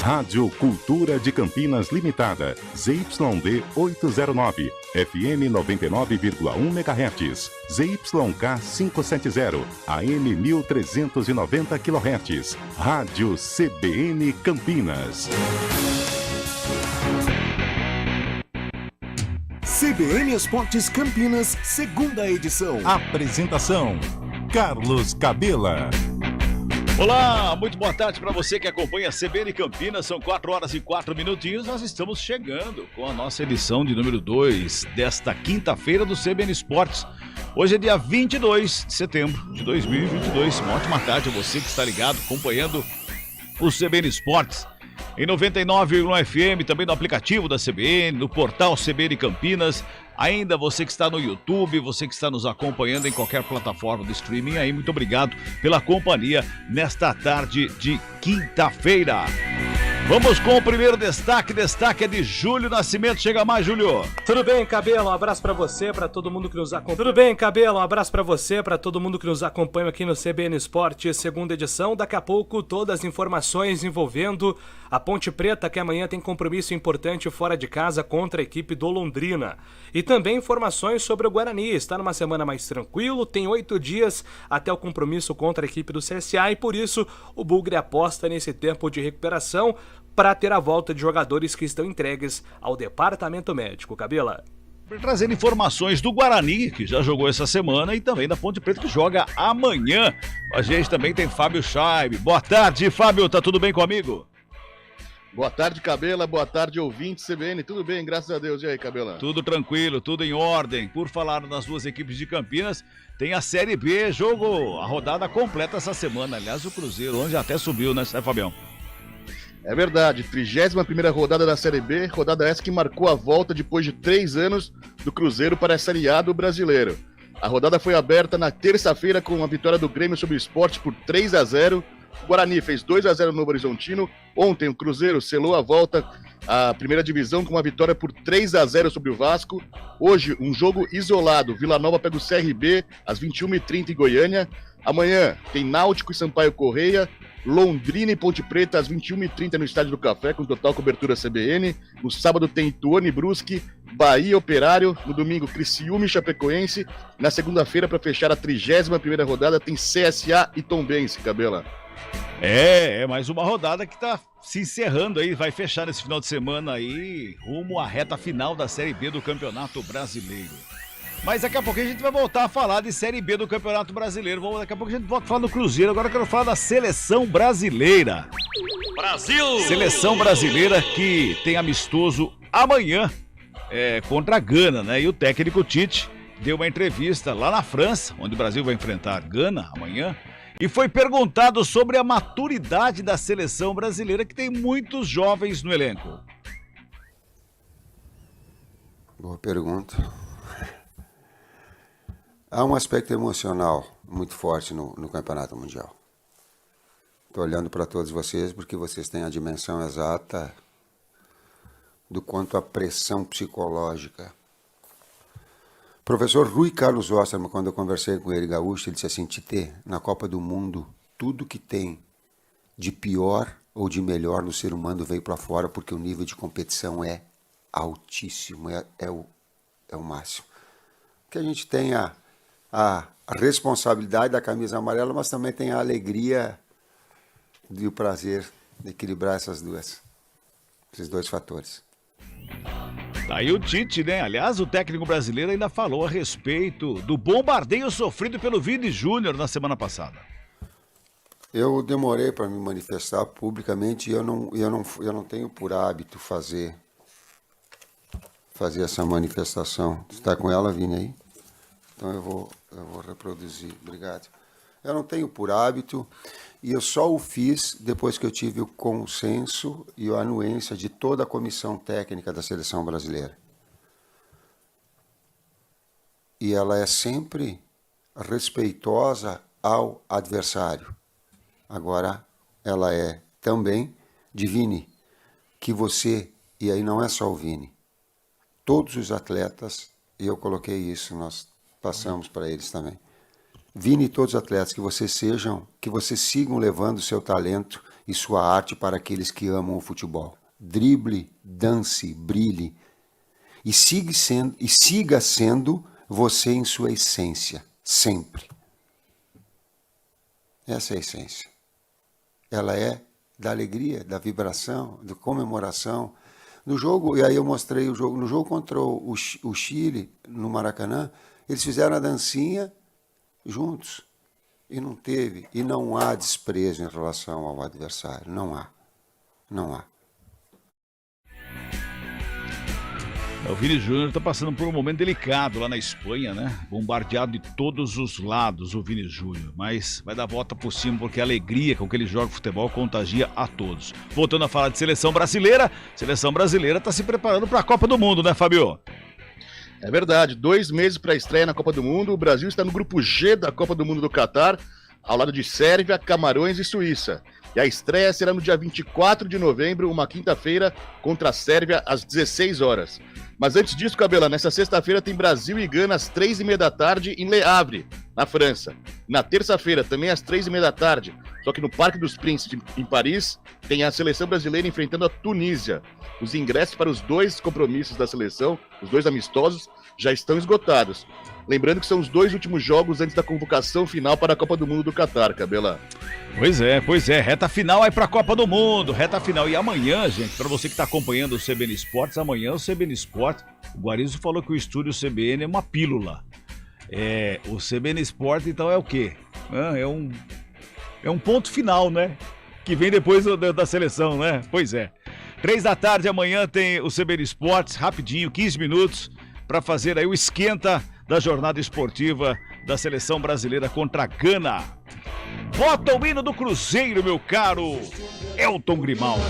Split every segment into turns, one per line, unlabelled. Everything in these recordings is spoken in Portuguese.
Rádio Cultura de Campinas Limitada, ZYD 809, FM 99,1 MHz, ZYK 570, AM 1390 kHz, Rádio CBN Campinas.
CBN Esportes Campinas, segunda edição.
Apresentação: Carlos Cabela.
Olá, muito boa tarde para você que acompanha a CBN Campinas, são 4 horas e 4 minutinhos, nós estamos chegando com a nossa edição de número 2 desta quinta-feira do CBN Esportes. Hoje é dia 22 de setembro de 2022, uma ótima tarde a você que está ligado, acompanhando o CBN Esportes em 99,1 FM, também no aplicativo da CBN, no portal CBN Campinas. Ainda você que está no YouTube, você que está nos acompanhando em qualquer plataforma de streaming aí, muito obrigado pela companhia nesta tarde de quinta-feira. Vamos com o primeiro destaque é de Júlio Nascimento. Chega mais, Júlio.
Tudo bem, Cabelo? Um abraço pra você, pra todo mundo que nos acompanha. Tudo bem, Cabelo? Um abraço pra você, pra todo mundo que nos acompanha aqui no CBN Esporte, segunda edição. Daqui a pouco, todas as informações envolvendo a Ponte Preta, que amanhã tem compromisso importante fora de casa contra a equipe do Londrina. E também informações sobre o Guarani. Está numa semana mais tranquilo, tem 8 dias até o compromisso contra a equipe do CSA e por isso o Bugre aposta nesse tempo de recuperação para ter a volta de jogadores que estão entregues ao departamento médico. Cabela.
Trazendo informações do Guarani, que já jogou essa semana, e também da Ponte Preta, que joga amanhã. A gente também tem Fábio Scheib. Boa tarde, Fábio. Tá tudo bem comigo?
Boa tarde, Cabela. Boa tarde, ouvinte CBN. Tudo bem, graças a Deus. E aí, Cabela?
Tudo tranquilo, tudo em ordem. Por falar nas duas equipes de Campinas, tem a Série B, jogo, a rodada completa essa semana. Aliás, o Cruzeiro, onde até subiu, né, Fabião?
É verdade, 31ª rodada da Série B, rodada essa que marcou a volta depois de 3 anos do Cruzeiro para a Série A do Brasileiro. A rodada foi aberta na terça-feira com a vitória do Grêmio sobre o Sport por 3-0. O Guarani fez 2-0 no Novo Horizontino. Ontem o Cruzeiro selou a volta à primeira divisão com uma vitória por 3-0 sobre o Vasco. Hoje, um jogo isolado. Vila Nova pega o CRB às 21h30 em Goiânia. Amanhã tem Náutico e Sampaio Correia, Londrina e Ponte Preta às 21h30 no Estádio do Café, com total cobertura CBN. No sábado tem Ituano e Brusque, Bahia Operário. No domingo, Criciúma e Chapecoense. Na segunda-feira, para fechar a 31ª rodada, tem CSA e Tombense, Cabela.
É mais uma rodada que tá se encerrando aí, vai fechar nesse final de semana aí, rumo à reta final da Série B do Campeonato Brasileiro. Mas daqui a pouco a gente vai voltar a falar de Série B do Campeonato Brasileiro. Daqui a pouco a gente volta a falar do Cruzeiro. Agora eu quero falar da Seleção Brasileira. Brasil! Seleção Brasileira que tem amistoso amanhã contra a Gana, né? E o técnico Tite deu uma entrevista lá na França, onde o Brasil vai enfrentar a Gana amanhã. E foi perguntado sobre a maturidade da Seleção Brasileira, que tem muitos jovens no elenco.
Boa pergunta. Há um aspecto emocional muito forte no Campeonato Mundial. Estou olhando para todos vocês porque vocês têm a dimensão exata do quanto a pressão psicológica. O professor Rui Carlos Osterman, quando eu conversei com ele, gaúcho, ele disse assim: Tite, na Copa do Mundo, tudo que tem de pior ou de melhor no ser humano veio para fora porque o nível de competição é altíssimo, é o máximo. Que a gente tenha a responsabilidade da camisa amarela, mas também tem a alegria e o prazer de equilibrar esses dois fatores.
Tá aí o Tite, né? Aliás, o técnico brasileiro ainda falou a respeito do bombardeio sofrido pelo Vini Júnior na semana passada.
Eu demorei para me manifestar publicamente e eu não tenho por hábito fazer essa manifestação. Você está com ela, Vini, aí? Então eu vou reproduzir. Obrigado. Eu não tenho por hábito e eu só o fiz depois que eu tive o consenso e a anuência de toda a comissão técnica da Seleção Brasileira. E ela é sempre respeitosa ao adversário. Agora, ela é também de Vini, que você, e aí não é só o Vini, todos os atletas, e eu coloquei isso, nós passamos para eles também. Vini e todos os atletas, que vocês sigam levando o seu talento e sua arte para aqueles que amam o futebol. Drible, dance, brilhe e siga sendo você em sua essência, sempre. Essa é a essência. Ela é da alegria, da vibração, da comemoração. No jogo, e aí eu mostrei o jogo, no jogo contra o Chile, no Maracanã, eles fizeram a dancinha juntos. E não teve, e não há desprezo em relação ao adversário. Não há. Não há.
O Vini Júnior está passando por um momento delicado lá na Espanha, né? Bombardeado de todos os lados, o Vini Júnior. Mas vai dar a volta por cima, porque a alegria com que ele joga futebol contagia a todos. Voltando a falar de seleção brasileira está se preparando para a Copa do Mundo, né, Fabio?
É verdade, 2 meses para a estreia na Copa do Mundo. O Brasil está no grupo G da Copa do Mundo do Catar, ao lado de Sérvia, Camarões e Suíça. E a estreia será no dia 24 de novembro, uma quinta-feira, contra a Sérvia, às 16 horas. Mas antes disso, Cabela, nessa sexta-feira tem Brasil e Gana às 3h30 da tarde em Le Havre, na França. Na terça-feira, também às 3h30 da tarde, só que no Parque dos Príncipes, em Paris, tem a seleção brasileira enfrentando a Tunísia. Os ingressos para os 2 compromissos da seleção, os 2 amistosos, já estão esgotados. Lembrando que são os 2 últimos jogos antes da convocação final para a Copa do Mundo do Catar, Cabela.
Pois é, reta final aí pra Copa do Mundo, reta final. E amanhã, gente, pra você que tá acompanhando o CBN Esportes, amanhã o CBN Esportes, o Guarizo falou que o estúdio CBN é uma pílula. O CBN Esportes, então, é o quê? É um ponto final, né? Que vem depois da seleção, né? Pois é. 3 da tarde amanhã tem o CBN Esportes, rapidinho, 15 minutos, pra fazer aí o esquenta da jornada esportiva da seleção brasileira contra a Gana. Bota o hino do Cruzeiro, meu caro Elton Grimaldi.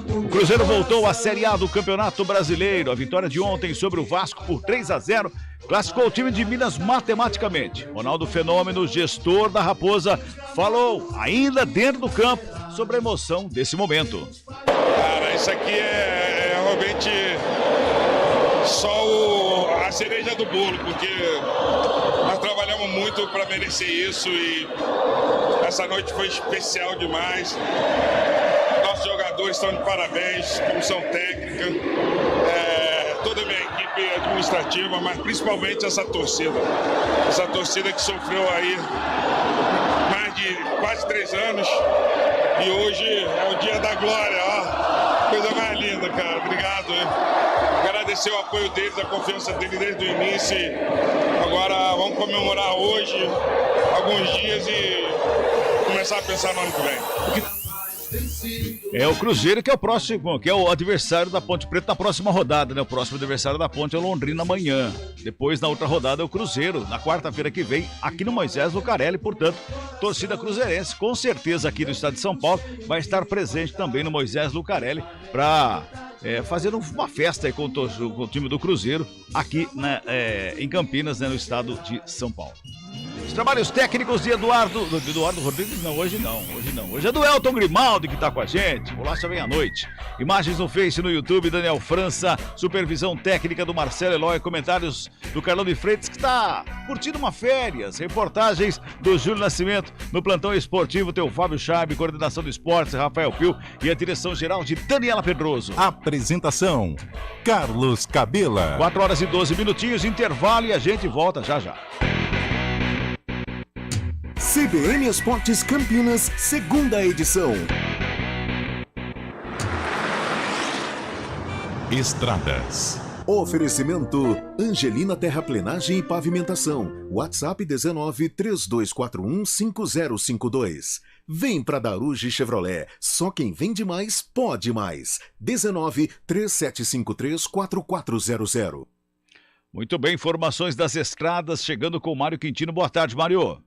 O Cruzeiro voltou à Série A do Campeonato Brasileiro. A vitória de ontem sobre o Vasco por 3-0 classificou o time de Minas matematicamente. Ronaldo Fenômeno, gestor da Raposa, falou, ainda dentro do campo, sobre a emoção desse momento.
Cara, isso aqui é realmente só a cereja do bolo, porque nós trabalhamos muito para merecer isso e essa noite foi especial demais. Nossos jogadores estão de parabéns, comissão técnica, toda a minha equipe administrativa, mas principalmente essa torcida que sofreu aí mais de quase 3 anos e hoje é o dia da glória, ó, coisa mais linda, cara, obrigado, hein? Agradecer o apoio deles, a confiança deles desde o início. Agora vamos comemorar hoje, alguns dias e começar a pensar no ano que vem.
É o Cruzeiro que é o próximo, que é o adversário da Ponte Preta na próxima rodada, né? O próximo adversário da Ponte é o Londrina amanhã. Depois, na outra rodada, é o Cruzeiro, na quarta-feira que vem, aqui no Moisés Lucarelli. Portanto, torcida cruzeirense, com certeza aqui no estado de São Paulo, vai estar presente também no Moisés Lucarelli para fazer uma festa aí com o time do Cruzeiro aqui em Campinas, né, no estado de São Paulo. Os trabalhos técnicos de Eduardo Rodrigues, hoje não. Hoje é do Elton Grimaldi que tá com a gente. O Bolacha vem à noite. Imagens no Face, no YouTube, Daniel França, supervisão técnica do Marcelo Eloy, comentários do Carlão de Freitas, que tá curtindo uma férias, reportagens do Júlio Nascimento, no plantão esportivo, tem o Fábio Chabe, coordenação do esportes, Rafael Pio e a direção geral de Daniela Pedroso.
Apresentação, Carlos Cabela.
4 horas e 12 minutinhos, intervalo e a gente volta já já.
CBN Esportes Campinas, segunda edição.
Estradas.
Oferecimento Angelina Terraplenagem e Pavimentação. WhatsApp 19 3241 5052. Vem pra Daruge Chevrolet. Só quem vende mais pode mais. 19 3753 4400.
Muito bem, informações das estradas chegando com o Mário Quintino. Boa tarde, Mário.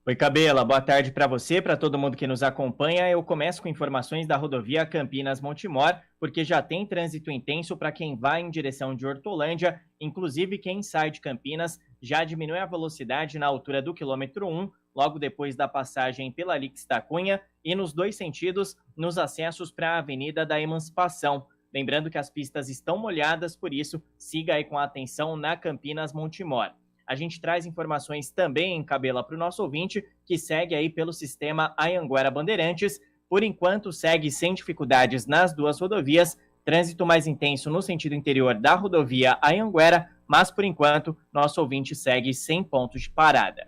Oi, Cabela, boa tarde para você, para todo mundo que nos acompanha. Eu começo com informações da rodovia Campinas-Montemor, porque já tem trânsito intenso para quem vai em direção de Hortolândia, inclusive quem sai de Campinas já diminui a velocidade na altura do quilômetro 1, logo depois da passagem pela Lix da Cunha, e nos 2 sentidos, nos acessos para a Avenida da Emancipação. Lembrando que as pistas estão molhadas, por isso, siga aí com atenção na Campinas-Montemor. A gente traz informações também, Cabela, para o nosso ouvinte, que segue aí pelo sistema Anhanguera Bandeirantes. Por enquanto, segue sem dificuldades nas duas rodovias, trânsito mais intenso no sentido interior da rodovia Anhanguera, mas por enquanto, nosso ouvinte segue sem pontos de parada.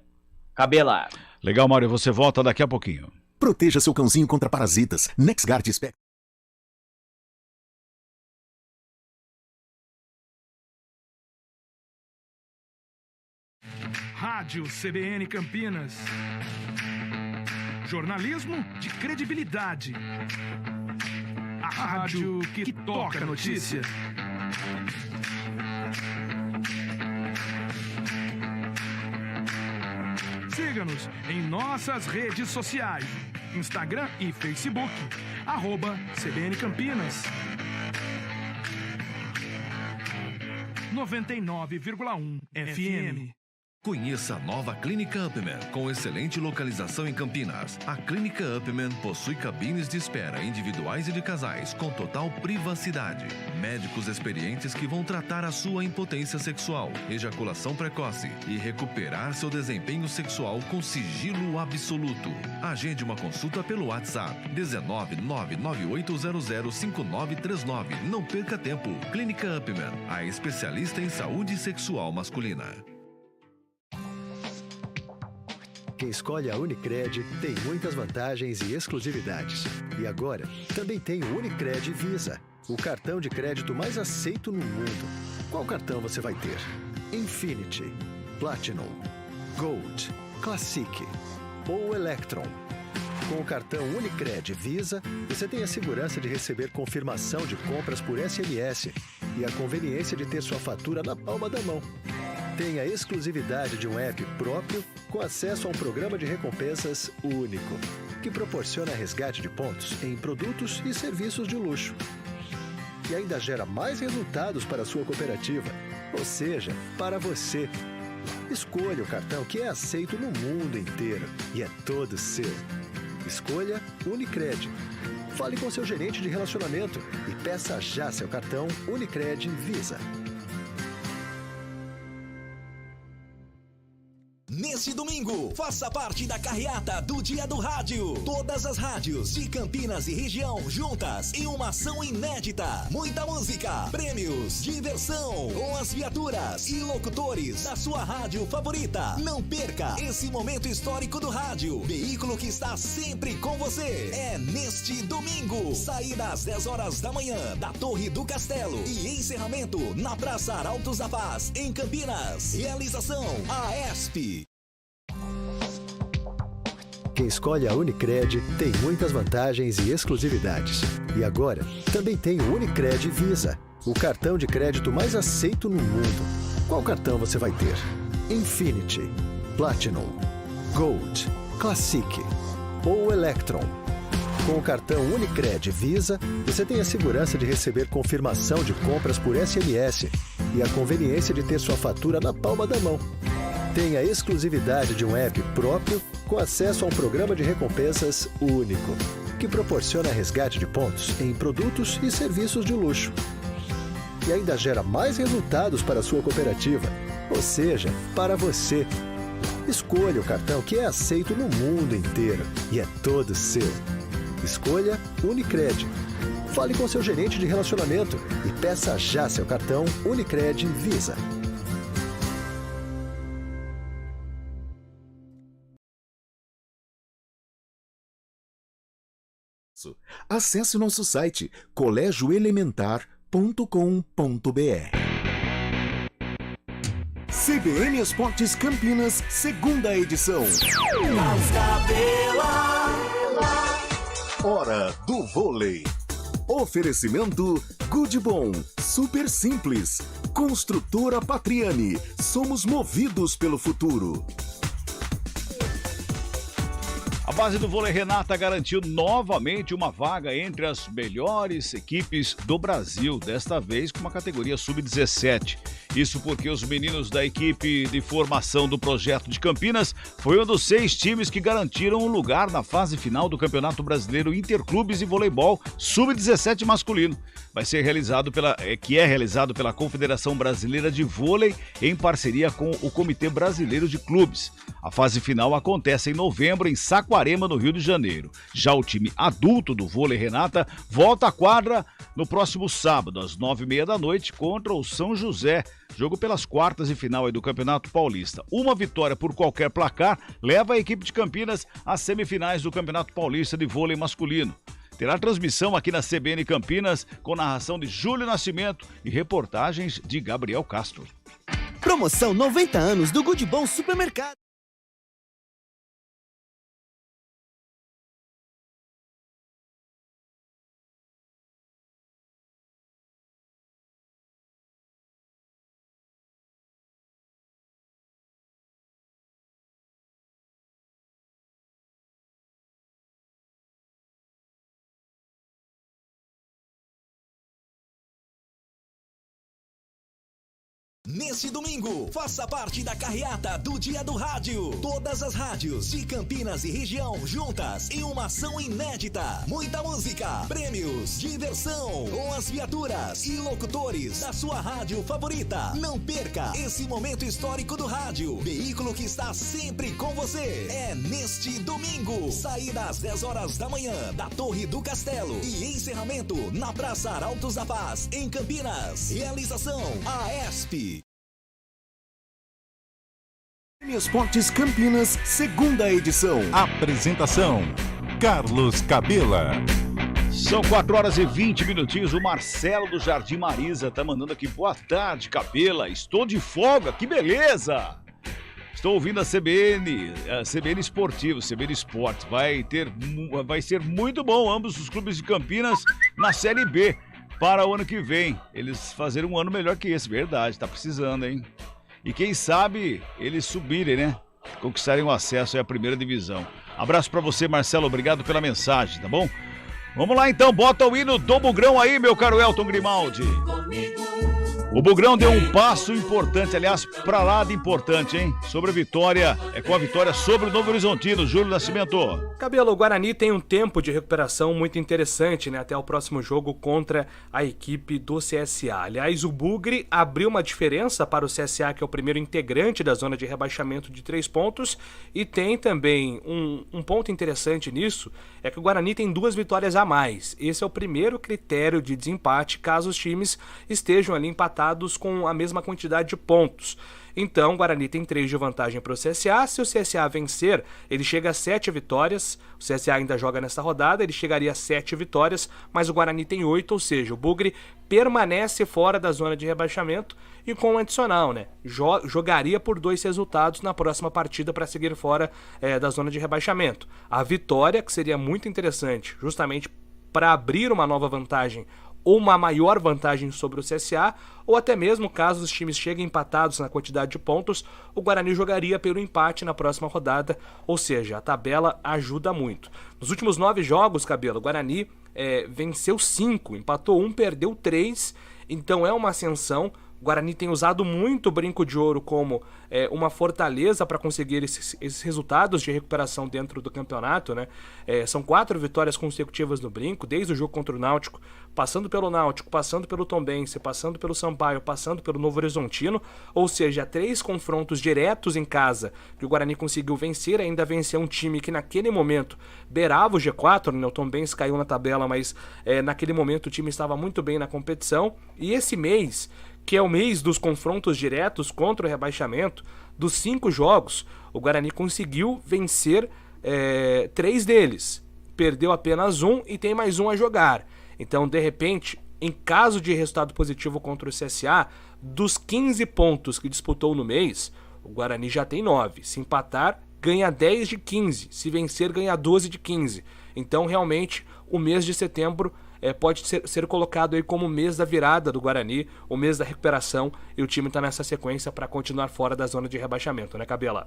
Cabela.
Legal, Mário, você volta daqui a pouquinho.
Proteja seu cãozinho contra parasitas. NexGard Spec.
Rádio CBN Campinas. Jornalismo de credibilidade. A rádio que toca a notícia. Siga-nos em nossas redes sociais, Instagram e Facebook, @CBN Campinas. 99,1 FM.
Conheça a nova Clínica Upman, com excelente localização em Campinas. A Clínica Upman possui cabines de espera individuais e de casais, com total privacidade. Médicos experientes que vão tratar a sua impotência sexual, ejaculação precoce e recuperar seu desempenho sexual com sigilo absoluto. Agende uma consulta pelo WhatsApp 19998005939. Não perca tempo. Clínica Upman, a especialista em saúde sexual masculina.
Quem escolhe a Unicred tem muitas vantagens e exclusividades. E agora, também tem o Unicred Visa, o cartão de crédito mais aceito no mundo. Qual cartão você vai ter? Infinity, Platinum, Gold, Classic ou Electron? Com o cartão Unicred Visa, você tem a segurança de receber confirmação de compras por SMS e a conveniência de ter sua fatura na palma da mão. Tem a exclusividade de um app próprio com acesso a um programa de recompensas único, que proporciona resgate de pontos em produtos e serviços de luxo. E ainda gera mais resultados para a sua cooperativa, ou seja, para você. Escolha o cartão que é aceito no mundo inteiro e é todo seu. Escolha Unicred. Fale com seu gerente de relacionamento e peça já seu cartão Unicred Visa.
Neste domingo, faça parte da carreata do Dia do Rádio. Todas as rádios de Campinas e região juntas em uma ação inédita. Muita música, prêmios, diversão, com as viaturas e locutores da sua rádio favorita. Não perca esse momento histórico do rádio. Veículo que está sempre com você. É neste domingo, saída às 10 horas da manhã da Torre do Castelo e encerramento na Praça Arautos da Paz, em Campinas. Realização AESP.
Quem escolhe a Unicred tem muitas vantagens e exclusividades. E agora, também tem o Unicred Visa, o cartão de crédito mais aceito no mundo. Qual cartão você vai ter? Infinity, Platinum, Gold, Classic ou Electron? Com o cartão Unicred Visa, você tem a segurança de receber confirmação de compras por SMS e a conveniência de ter sua fatura na palma da mão. Tem a exclusividade de um app próprio com acesso a um programa de recompensas único, que proporciona resgate de pontos em produtos e serviços de luxo. E ainda gera mais resultados para a sua cooperativa, ou seja, para você. Escolha o cartão que é aceito no mundo inteiro e é todo seu. Escolha Unicred. Fale com seu gerente de relacionamento e peça já seu cartão Unicred Visa.
Acesse nosso site colégioelementar.com.br. CBN Esportes Campinas, segunda edição. Hora do vôlei. Oferecimento Goodbom, super simples. Construtora Patriani, somos movidos pelo futuro.
A base do vôlei Renata garantiu novamente uma vaga entre as melhores equipes do Brasil, desta vez com uma categoria sub-17. Isso porque os meninos da equipe de formação do projeto de Campinas foi um dos 6 times que garantiram um lugar na fase final do Campeonato Brasileiro Interclubes e Voleibol Sub-17 masculino. Vai ser realizado pela Confederação Brasileira de Vôlei em parceria com o Comitê Brasileiro de Clubes. A fase final acontece em novembro em Saquarema, no Rio de Janeiro. Já o time adulto do vôlei Renata volta à quadra no próximo sábado, às 9h30 da noite, contra o São José. Jogo pelas quartas de final do Campeonato Paulista. Uma vitória por qualquer placar leva a equipe de Campinas às semifinais do Campeonato Paulista de Vôlei Masculino. Terá transmissão aqui na CBN Campinas com narração de Júlio Nascimento e reportagens de Gabriel Castro.
Promoção 90 anos do Good Bom Supermercado.
Neste domingo, faça parte da carreata do Dia do Rádio. Todas as rádios de Campinas e região juntas em uma ação inédita. Muita música, prêmios, diversão, com as viaturas e locutores da sua rádio favorita. Não perca esse momento histórico do rádio. Veículo que está sempre com você. É neste domingo, saída às 10 horas da manhã da Torre do Castelo e encerramento na Praça Arautos da Paz, em Campinas. Realização AESP.
Esportes Campinas, segunda edição.
Apresentação: Carlos Cabela.
São 4h20. O Marcelo do Jardim Marisa tá mandando aqui: boa tarde, Cabela. Estou de folga, que beleza! Estou ouvindo a CBN Esportivo, CBN Esportes. Vai ser muito bom ambos os clubes de Campinas na Série B para o ano que vem. Eles fazerem um ano melhor que esse, verdade, tá precisando, hein? E quem sabe eles subirem, né? Conquistarem o acesso à primeira divisão. Abraço pra você, Marcelo. Obrigado pela mensagem, tá bom? Vamos lá então, bota o hino do Bugrão aí, meu caro Elton Grimaldi. O Bugrão deu um passo importante, aliás, pra lá de importante, hein? Sobre a vitória, com a vitória sobre o Novo Horizontino, Júlio Nascimento.
Cabelo, o Guarani tem um tempo de recuperação muito interessante, né? Até o próximo jogo contra a equipe do CSA. Aliás, o Bugre abriu uma diferença para o CSA, que é o primeiro integrante da zona de rebaixamento de 3 pontos. E tem também um ponto interessante nisso, é que o Guarani tem 2 vitórias a mais. Esse é o primeiro critério de desempate, caso os times estejam ali empatados com a mesma quantidade de pontos. Então, o Guarani tem 3 de vantagem para o CSA. Se o CSA vencer, ele chega a 7 vitórias. O CSA ainda joga nessa rodada, ele chegaria a 7 vitórias, mas o Guarani tem 8, ou seja, o Bugre permanece fora da zona de rebaixamento e com um adicional, né? Jogaria por 2 resultados na próxima partida para seguir fora da zona de rebaixamento. A vitória, que seria muito interessante, justamente para abrir uma nova vantagem ou uma maior vantagem sobre o CSA, ou até mesmo caso os times cheguem empatados na quantidade de pontos, o Guarani jogaria pelo empate na próxima rodada, ou seja, a tabela ajuda muito. Nos últimos 9 jogos, Cabelo, o Guarani venceu 5, empatou 1, perdeu 3, então é uma ascensão. O Guarani tem usado muito o Brinco de Ouro como uma fortaleza para conseguir esses resultados de recuperação dentro do campeonato, né? São 4 vitórias consecutivas no Brinco, desde o jogo contra o Náutico, passando pelo Náutico, passando pelo Tombense, passando pelo Sampaio, passando pelo Novo Horizontino, ou seja, 3 confrontos diretos em casa que o Guarani conseguiu vencer, ainda venceu um time que naquele momento beirava o G4, né? O Tombense caiu na tabela, mas naquele momento o time estava muito bem na competição, e esse mês, que é o mês dos confrontos diretos contra o rebaixamento, dos 5 jogos, o Guarani conseguiu vencer 3 deles. Perdeu apenas 1 e tem mais 1 a jogar. Então, de repente, em caso de resultado positivo contra o CSA, dos 15 pontos que disputou no mês, o Guarani já tem 9. Se empatar, ganha 10 de 15. Se vencer, ganha 12 de 15. Então, realmente, o mês de setembro pode ser colocado aí como o mês da virada do Guarani, o mês da recuperação, e o time está nessa sequência para continuar fora da zona de rebaixamento, né, Cabela?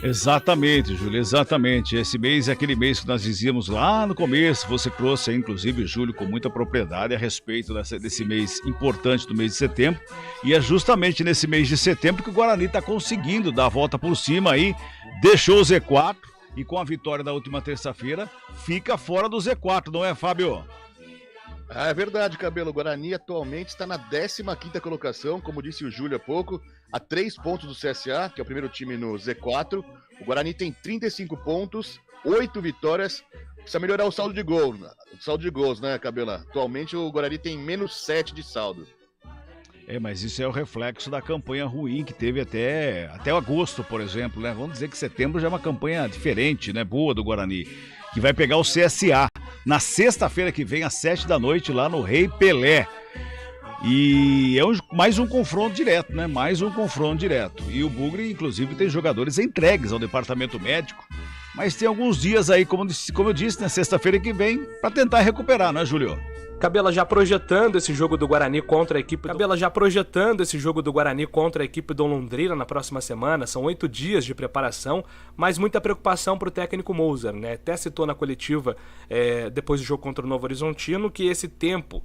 Exatamente, Júlio, exatamente. Esse mês é aquele mês que nós dizíamos lá no começo, você trouxe aí, inclusive, Júlio, com muita propriedade a respeito desse mês importante do mês de setembro. E é justamente nesse mês de setembro que o Guarani está conseguindo dar a volta por cima aí, deixou o Z4 e com a vitória da última terça-feira, fica fora do Z4, não é, Fábio?
É verdade, Cabelo. O Guarani atualmente está na 15ª colocação, como disse o Júlio há pouco, a 3 pontos do CSA, que é o primeiro time no Z4. O Guarani tem 35 pontos, 8 vitórias. Precisa melhorar o saldo de gols. O saldo de gols, né, Cabelo? Atualmente o Guarani tem menos 7 de saldo.
Mas isso é o reflexo da campanha ruim que teve até agosto, por exemplo, né? Vamos dizer que setembro já é uma campanha diferente, né? Boa do Guarani, que vai pegar o CSA na sexta-feira que vem, às 7 da noite, lá no Rei Pelé. E é mais um confronto direto, né? Mais um confronto direto. E o Bugre, inclusive, tem jogadores entregues ao departamento médico, mas tem alguns dias aí, como eu disse, na sexta-feira que vem, para tentar recuperar, né, Júlio?
Cabela já projetando esse jogo do Guarani contra a equipe do Londrina na próxima semana. São 8 dias de preparação, mas muita preocupação para o técnico Moser, né? Até citou na coletiva, depois do jogo contra o Novo Horizontino, que esse tempo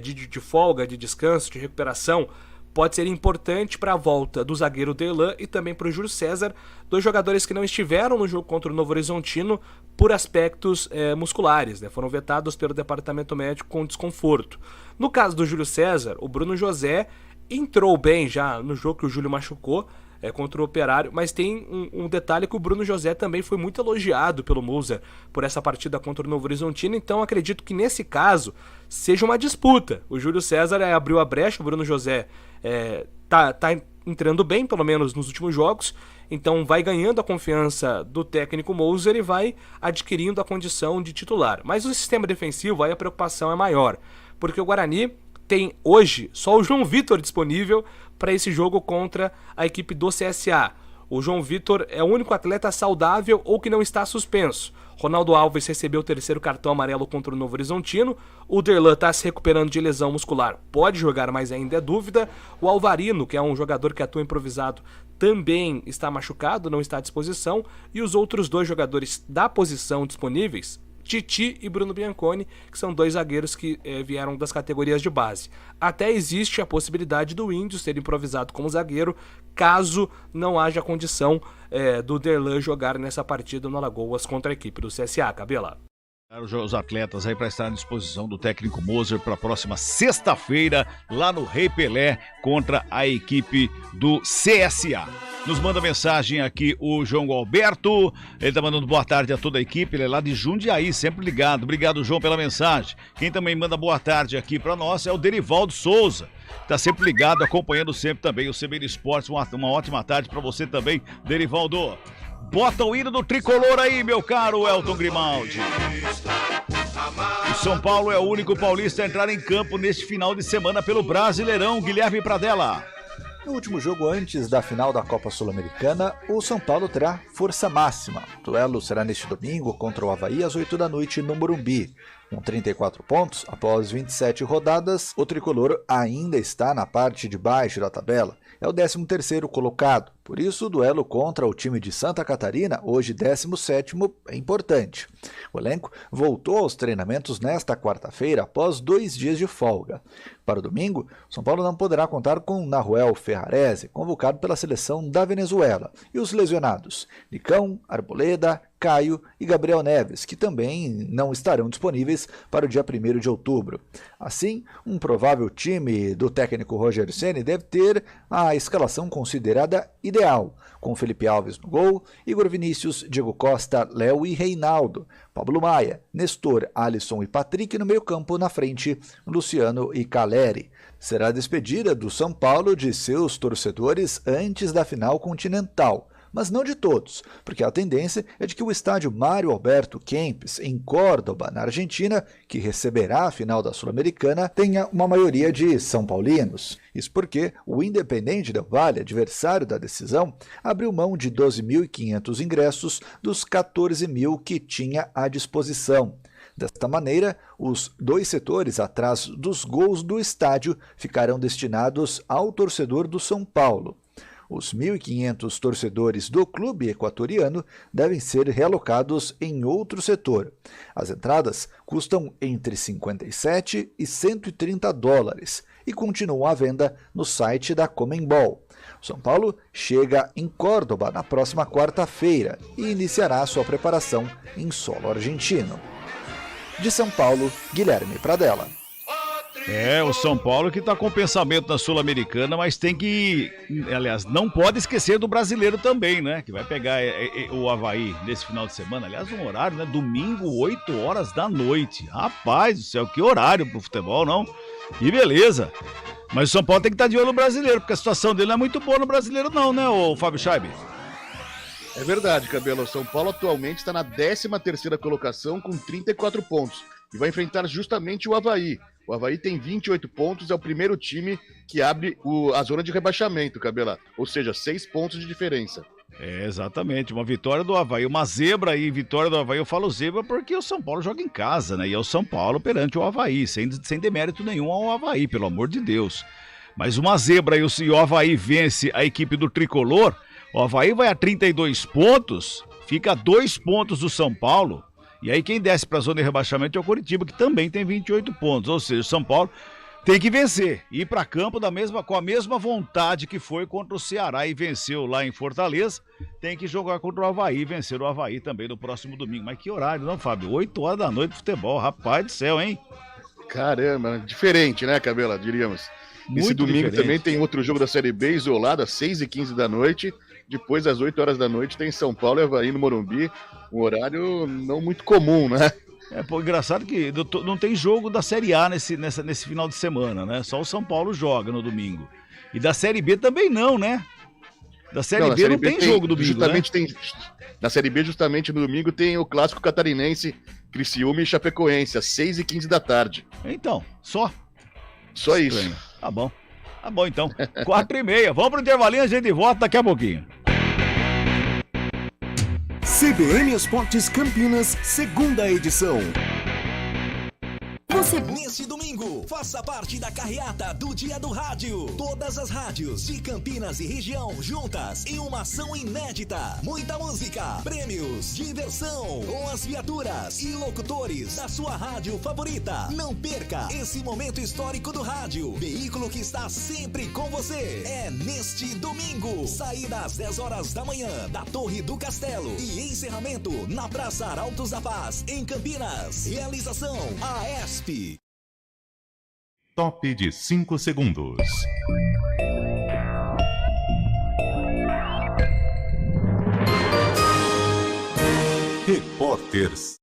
de folga, de descanso, de recuperação, pode ser importante para a volta do zagueiro Derlan e também para o Júlio César, dois jogadores que não estiveram no jogo contra o Novo Horizontino por aspectos musculares, né? Foram vetados pelo departamento médico com desconforto. No caso do Júlio César, o Bruno José entrou bem já no jogo que o Júlio machucou contra o Operário, mas tem um detalhe que o Bruno José também foi muito elogiado pelo Moser por essa partida contra o Novo Horizontino, então acredito que nesse caso seja uma disputa. O Júlio César abriu a brecha, o Bruno José tá entrando bem, pelo menos nos últimos jogos, então vai ganhando a confiança do técnico Moser e vai adquirindo a condição de titular. Mas o sistema defensivo, aí a preocupação é maior, porque o Guarani tem hoje só o João Vitor disponível para esse jogo contra a equipe do CSA. O João Vitor é o único atleta saudável ou que não está suspenso. Ronaldo Alves recebeu o 3º cartão amarelo contra o Novo Horizontino. O Derlan está se recuperando de lesão muscular, pode jogar, mas ainda é dúvida. O Alvarino, que é um jogador que atua improvisado, também está machucado, não está à disposição. E os outros 2 jogadores da posição disponíveis, Titi e Bruno Bianconi, que são 2 zagueiros que vieram das categorias de base. Até existe a possibilidade do Índio ser improvisado como zagueiro, caso não haja condição do Derlan jogar nessa partida no Alagoas contra a equipe do CSA. Cabela.
Os atletas aí para estar à disposição do técnico Moser para a próxima sexta-feira, lá no Rei Pelé, contra a equipe do CSA. Nos manda mensagem aqui o João Alberto, ele tá mandando boa tarde a toda a equipe, ele é lá de Jundiaí, sempre ligado. Obrigado, João, pela mensagem. Quem também manda boa tarde aqui para nós é o Derivaldo Souza, tá sempre ligado, acompanhando sempre também o CBN Esportes. Uma ótima tarde para você também, Derivaldo. Bota o hino do tricolor aí, meu caro Elton Grimaldi. O São Paulo é o único paulista a entrar em campo neste final de semana pelo Brasileirão. Guilherme Pradella.
No último jogo antes da final da Copa Sul-Americana, o São Paulo terá força máxima. O duelo será neste domingo contra o Avaí às 8 da noite no Morumbi. Com 34 pontos, após 27 rodadas, o tricolor ainda está na parte de baixo da tabela. É o 13º colocado. Por isso, o duelo contra o time de Santa Catarina, hoje 17º, é importante. O elenco voltou aos treinamentos nesta quarta-feira, após 2 dias de folga. Para o domingo, São Paulo não poderá contar com Nahuel Ferrarese, convocado pela seleção da Venezuela, e os lesionados, Nicão, Arboleda, Caio e Gabriel Neves, que também não estarão disponíveis para o dia 1º de outubro. Assim, um provável time do técnico Rogério Ceni deve ter a escalação considerada ideal, com Felipe Alves no gol, Igor Vinícius, Diego Costa, Léo e Reinaldo, Pablo Maia, Nestor, Alisson e Patrick no meio-campo, na frente, Luciano e Caleri. Será a despedida do São Paulo de seus torcedores antes da final continental, mas não de todos, porque a tendência é de que o estádio Mário Alberto Kempes, em Córdoba, na Argentina, que receberá a final da Sul-Americana, tenha uma maioria de são paulinos. Isso porque o Independente Del Valle, adversário da decisão, abriu mão de 12.500 ingressos dos 14.000 que tinha à disposição. Desta maneira, os 2 setores atrás dos gols do estádio ficarão destinados ao torcedor do São Paulo. Os 1.500 torcedores do clube equatoriano devem ser realocados em outro setor. As entradas custam entre 57 e 130 dólares e continuam à venda no site da Conmebol. O São Paulo chega em Córdoba na próxima quarta-feira e iniciará sua preparação em solo argentino. De São Paulo, Guilherme Pradella.
O São Paulo que está com pensamento na Sul-Americana, mas tem que, aliás, não pode esquecer do brasileiro também, né? Que vai pegar o Avaí nesse final de semana. Aliás, um horário, né? Domingo, 8 horas da noite. Rapaz do céu, que horário pro futebol, não? Que beleza. Mas o São Paulo tem que estar de olho no brasileiro, porque a situação dele não é muito boa no brasileiro não, né, ô Fábio Scheibe?
É verdade, Cabelo. O São Paulo atualmente está na 13ª colocação com 34 pontos e vai enfrentar justamente o Avaí. O Avaí tem 28 pontos, é o primeiro time que abre a zona de rebaixamento, Cabela. Ou seja, 6 pontos de diferença.
Exatamente, uma vitória do Avaí, uma zebra aí, vitória do Avaí. Eu falo zebra porque o São Paulo joga em casa, né? E é o São Paulo perante o Avaí, sem demérito nenhum ao Avaí, pelo amor de Deus. Mas uma zebra e o Avaí vence a equipe do Tricolor, o Avaí vai a 32 pontos, fica a 2 pontos do São Paulo. E aí quem desce para a zona de rebaixamento é o Coritiba, que também tem 28 pontos. Ou seja, o São Paulo tem que vencer, ir para campo com a mesma vontade que foi contra o Ceará e venceu lá em Fortaleza. Tem que jogar contra o Avaí e vencer o Avaí também no próximo domingo. Mas que horário, não, Fábio? 8 horas da noite de futebol, rapaz do céu, hein?
Caramba, diferente, né, Cabela, diríamos.
Muito
Esse domingo
diferente.
também tem outro jogo da Série B isolado, às 6h15 da noite. Depois, às 8 horas da noite, tem São Paulo e Avaí no Morumbi. Um horário não muito comum, né?
Engraçado que não tem jogo da Série A nesse final de semana, né? Só o São Paulo joga no domingo. E da Série B também não, né? Da Série B não tem jogo domingo,
justamente
né?
Na Série B, justamente no domingo, tem o clássico catarinense, Criciúma e Chapecoense, às 6h15 da tarde.
Então, só
isso.
Tá bom então. 4h30. Vamos pro intervalinho, a gente volta daqui a pouquinho.
CBN Esportes Campinas, segunda edição.
Neste domingo, faça parte da carreata do Dia do Rádio. Todas as rádios de Campinas e região juntas em uma ação inédita. Muita música, prêmios, diversão, com as viaturas e locutores da sua rádio favorita. Não perca esse momento histórico do rádio. Veículo que está sempre com você. É neste domingo. Saída às 10 horas da manhã da Torre do Castelo e encerramento na Praça Arautos da Paz, em Campinas. Realização AESP.
Top de 5 segundos. Repórteres.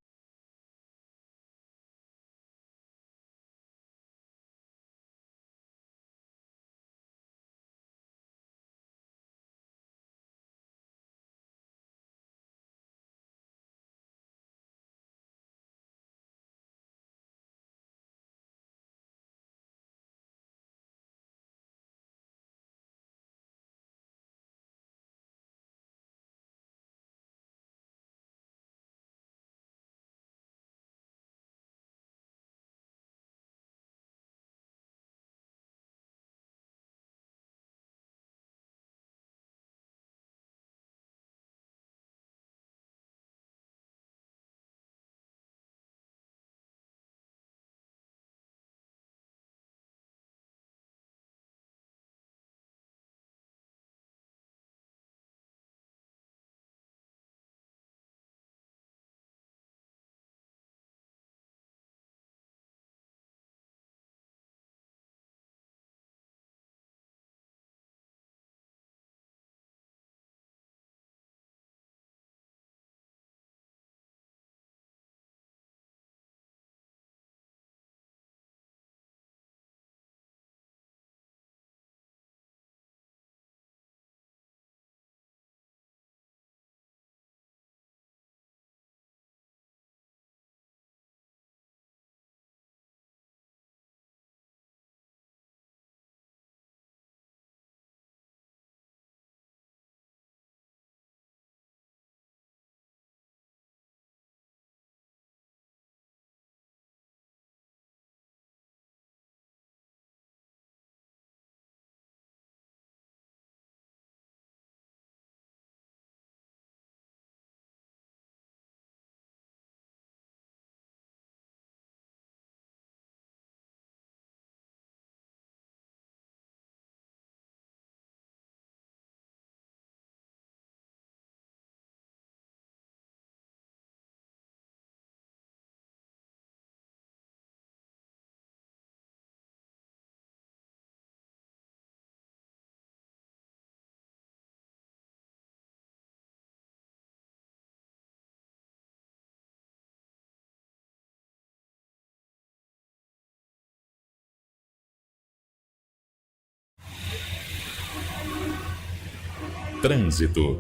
Trânsito.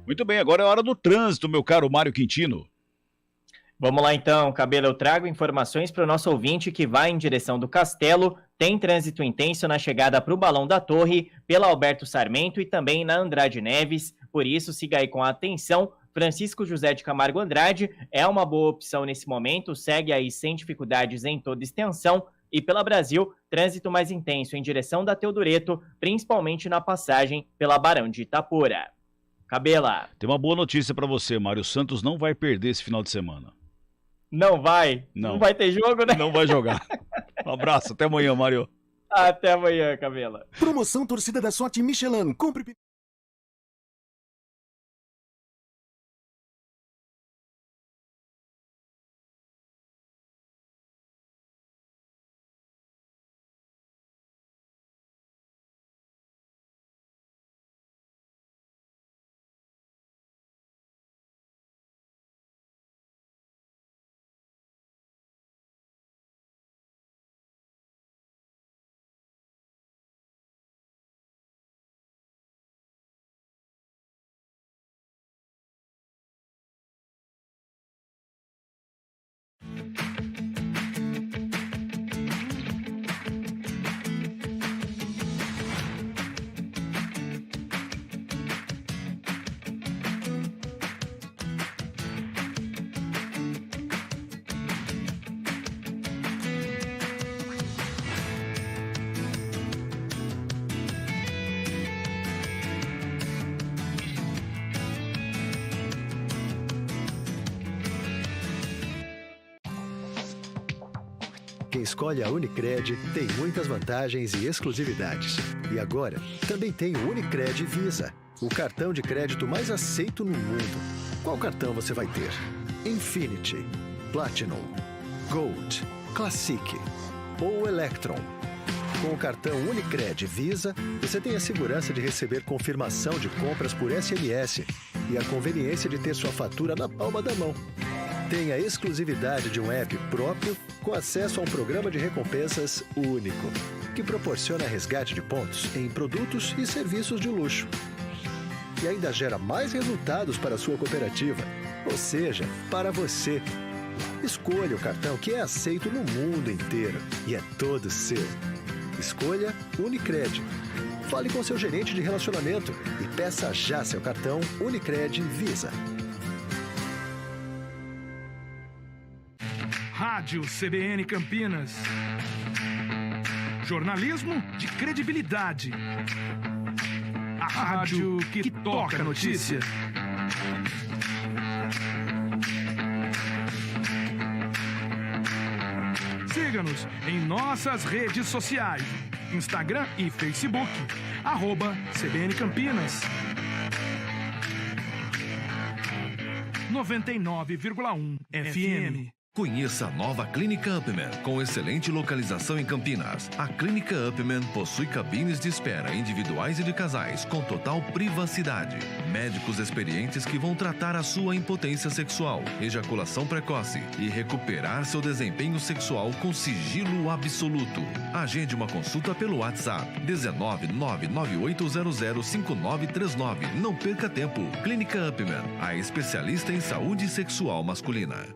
Muito bem, agora é a hora do trânsito, meu caro Mário Quintino.
Vamos lá então, Cabelo, eu trago informações para o nosso ouvinte que vai em direção do Castelo. Tem trânsito intenso na chegada para o Balão da Torre, pela Alberto Sarmento e também na Andrade Neves. Por isso, siga aí com atenção. Francisco José de Camargo Andrade é uma boa opção nesse momento, segue aí sem dificuldades em toda extensão. E pela Brasil, trânsito mais intenso em direção da Teodoreto, principalmente na passagem pela Barão de Itapura. Cabela.
Tem uma boa notícia para você, Mário. O Santos não vai perder esse final de semana.
Não vai?
Não
vai ter jogo, né?
Não vai jogar. Um abraço, até amanhã, Mário.
Até amanhã, Cabela.
Promoção Torcida da Sorte Michelin. Compre...
Quem escolhe a Unicred tem muitas vantagens e exclusividades. E agora, também tem o Unicred Visa, o cartão de crédito mais aceito no mundo. Qual cartão você vai ter? Infinity, Platinum, Gold, Classic ou Electron? Com o cartão Unicred Visa, você tem a segurança de receber confirmação de compras por SMS e a conveniência de ter sua fatura na palma da mão. Tem a exclusividade de um app próprio com acesso a um programa de recompensas único, que proporciona resgate de pontos em produtos e serviços de luxo. E ainda gera mais resultados para a sua cooperativa, ou seja, para você. Escolha o cartão que é aceito no mundo inteiro e é todo seu. Escolha Unicred. Fale com seu gerente de relacionamento e peça já seu cartão Unicred Visa.
Rádio CBN Campinas. Jornalismo de credibilidade. A rádio que toca a notícia. Siga-nos em nossas redes sociais. Instagram e Facebook. @CBN Campinas. 99,1 FM.
Conheça a nova Clínica Upman, com excelente localização em Campinas. A Clínica Upman possui cabines de espera individuais e de casais, com total privacidade. Médicos experientes que vão tratar a sua impotência sexual, ejaculação precoce e recuperar seu desempenho sexual com sigilo absoluto. Agende uma consulta pelo WhatsApp 19998005939. Não perca tempo. Clínica Upman, a especialista em saúde sexual masculina.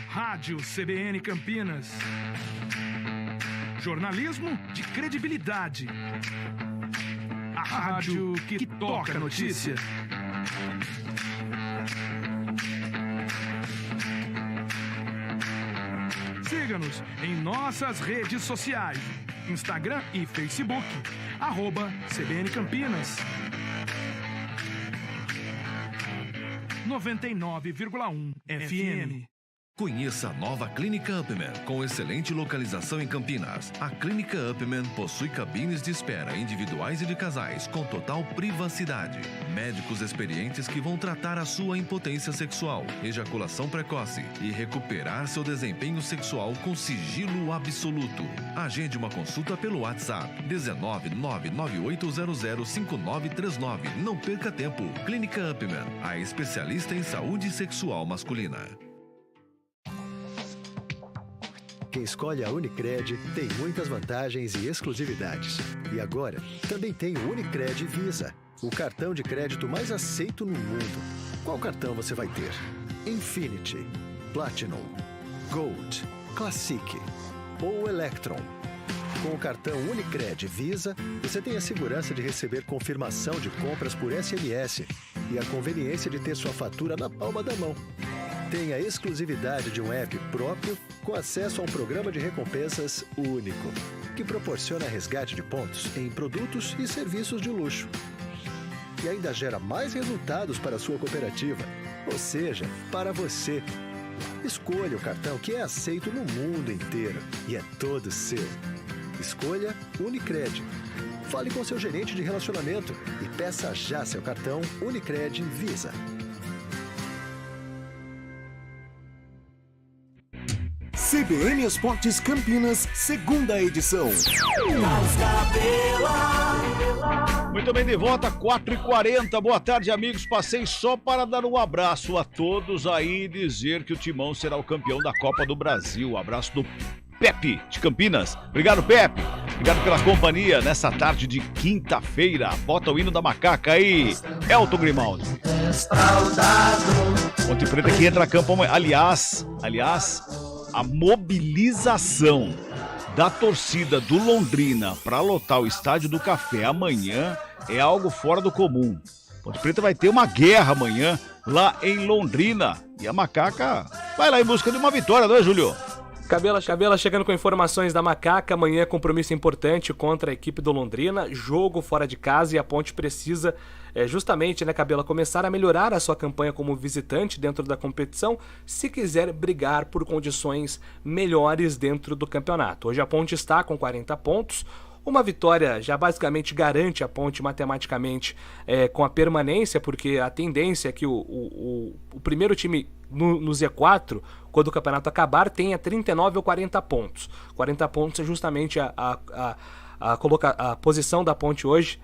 Rádio CBN Campinas. Jornalismo de credibilidade. A rádio que toca a notícia. Siga-nos em nossas redes sociais. Instagram e Facebook. @CBN Campinas. 99,1 FM.
Conheça a nova Clínica Upman, com excelente localização em Campinas. A Clínica Upman possui cabines de espera individuais e de casais, com total privacidade. Médicos experientes que vão tratar a sua impotência sexual, ejaculação precoce e recuperar seu desempenho sexual com sigilo absoluto. Agende uma consulta pelo WhatsApp 19998005939. Não perca tempo. Clínica Upman, a especialista em saúde sexual masculina.
Quem escolhe a Unicred tem muitas vantagens e exclusividades. E agora, também tem o Unicred Visa, o cartão de crédito mais aceito no mundo. Qual cartão você vai ter? Infinity, Platinum, Gold, Classic ou Electron? Com o cartão Unicred Visa, você tem a segurança de receber confirmação de compras por SMS e a conveniência de ter sua fatura na palma da mão. Tem a exclusividade de um app próprio com acesso a um programa de recompensas único, que proporciona resgate de pontos em produtos e serviços de luxo. E ainda gera mais resultados para a sua cooperativa, ou seja, para você. Escolha o cartão que é aceito no mundo inteiro e é todo seu. Escolha Unicred. Fale com seu gerente de relacionamento e peça já seu cartão Unicred Visa.
CBN Esportes Campinas, segunda edição.
Muito bem, de volta, 4h40. Boa tarde, amigos. Passei só para dar um abraço a todos aí e dizer que o Timão será o campeão da Copa do Brasil. Abraço do Pepe, de Campinas. Obrigado, Pepe. Obrigado pela companhia nessa tarde de quinta-feira. Bota o hino da macaca aí, Elton Grimaldi. Ponte Preta que entra a campo amanhã. Aliás, a mobilização da torcida do Londrina para lotar o Estádio do Café amanhã é algo fora do comum. Ponte Preta vai ter uma guerra amanhã lá em Londrina. E a macaca vai lá em busca de uma vitória, não é, Júlio?
Cabela chegando com informações da Macaca. Amanhã compromisso importante contra a equipe do Londrina, jogo fora de casa, e a Ponte precisa justamente, né, Cabela, começar a melhorar a sua campanha como visitante dentro da competição, se quiser brigar por condições melhores dentro do campeonato. Hoje a Ponte está com 40 pontos. Uma vitória já basicamente garante a Ponte matematicamente com a permanência, porque a tendência é que o primeiro time no Z4, quando o campeonato acabar, tenha 39 ou 40 pontos. 40 pontos é justamente a posição da Ponte hoje,